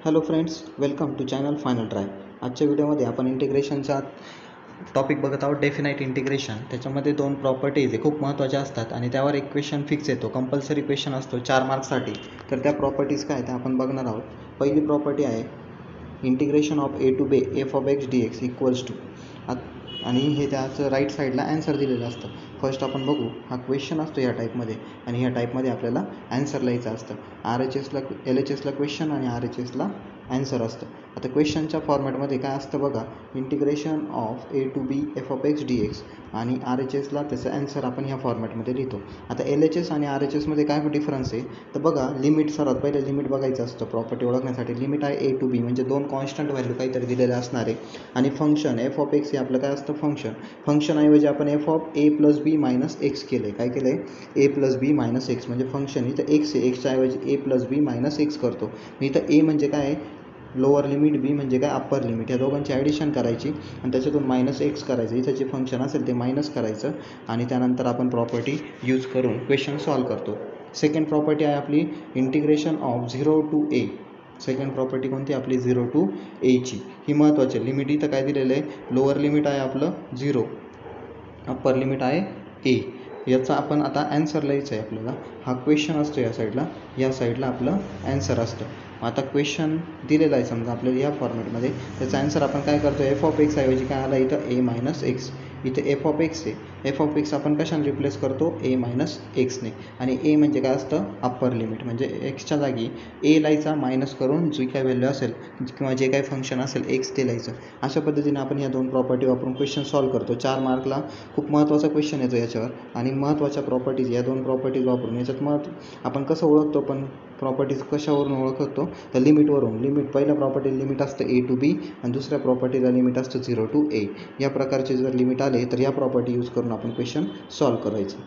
Hello friends, welcome to channel final try. आजच्या व्हिडिओमध्ये आपण इंटिग्रेशनचा टॉपिक बघत आहोत. Definite integration. त्याच्यामध्ये दोन प्रॉपर्टीज आहे, खूप महत्त्वाच्या असतात आणि त्यावर एक क्वेश्चन फिक्स येतो, कंपल्सरी क्वेश्चन असतो 4 मार्क्ससाठी. तर त्या प्रॉपर्टीज काय त्या आपण बघणार आहोत. पहिली प्रॉपर्टी आहे integration of A to B F of X D X equals to, आणि हे त्याचं राईट साईडला ॲन्सर दिलेलं असतं. फर्स्ट आपण बघू, हा क्वेश्चन असतो या टाईपमध्ये आणि ह्या टाईपमध्ये आपल्याला ॲन्सर लिहायचं असतं. LHSला क्वेश्चन आणि RHSला ॲन्सर असतं. आता क्वेश्चनच्या फॉर्मॅटमध्ये काय असतं बघा, integration of A to B F of X D X, आणि RHSला त्याचं ॲन्सर आपण ह्या फॉर्मॅटमध्ये लिहितो. आता LHS आणि RHSमध्ये काय डिफरन्स आहे तर बघा, लिमिट सर्वात पहिले लिमिट बघायचं असतं प्रॉपर्टी ओळखण्यासाठी. लिमिट आहे ए टू बी म्हणजे दोन कॉन्स्टंट व्हॅल्यू काहीतरी दिलेलं असणार आहे, आणि फंक्शन एफ ऑफ एक्स हे आपलं काय असतं फंक्शनऐवजी आपण F of A plus B minus X केलं आहे. काय केलं आहे, A plus B minus X म्हणजे फंक्शन इथं एक्स आहे, एक्सच्या ऐवजी A plus B minus X करतो. इथं ए म्हणजे काय आहे लोअर लिमिट, बी म्हणजे काय अप्पर लिमिट, या दोघांची ॲडिशन करायची आणि त्याच्यातून मायनस एक्स करायचं. इथं जे फंक्शन असेल ते मायनस करायचं आणि त्यानंतर आपण प्रॉपर्टी यूज करून क्वेश्चन सॉल्व करतो. सेकंड प्रॉपर्टी आहे आपली integration of 0 to A. Second property कोणती आपली 0 टू एची. ही महत्त्वाची आहे. लिमिट इथं काय दिलेलं आहे, लोअर लिमिट आहे आपलं 0, अप्पर लिमिट आहे ए. याचा आपण आता ॲन्सर लिहायचं आहे आपल्याला. हा क्वेश्चन असतो या साईडला, या साईडला आपलं ॲन्सर असतं. आता क्वेश्चन दिलेला आहे समजा आपल्याला या फॉर्मॅटमध्ये, त्याचा ॲन्सर आपण काय करतो, एफ ऑफ एक्स ऐवजी काय आला इथं ए मायनस एक्स. इथे एफ ऑफ एक्स आहे, एफ ऑफ एक्स आपण कशाने रिप्लेस करतो, ए मायनस एक्सने. आणि ए म्हणजे काय असतं अप्पर लिमिट, म्हणजे एक्सच्या जागी ए लायचा मायनस करून जी काय व्हॅल्यू असेल किंवा जे काही फंक्शन असेल एक्स ते लायचं. अशा पद्धतीने आपण या दोन प्रॉपर्टी वापरून क्वेश्चन सॉल्व करतो. 4 मार्कला खूप महत्त्वाचा क्वेश्चन येतो याच्यावर, आणि महत्त्वाच्या प्रॉपर्टीज या दोन प्रॉपर्टीज वापरून याच्यात आपण कसं ओळखतो, पण प्रॉपर्टीज कशावरून ओळखतो तर लिमिटवरून. लिमिट पहिल्या प्रॉपर्टीला लिमिट असतं ए टू बी आणि दुसऱ्या प्रॉपर्टीला लिमिट असतं 0 टू ए. या प्रकारचे जर लिमिट आले तर या प्रॉपर्टी यूज करून आपण क्वेश्चन सॉल्व करायचं.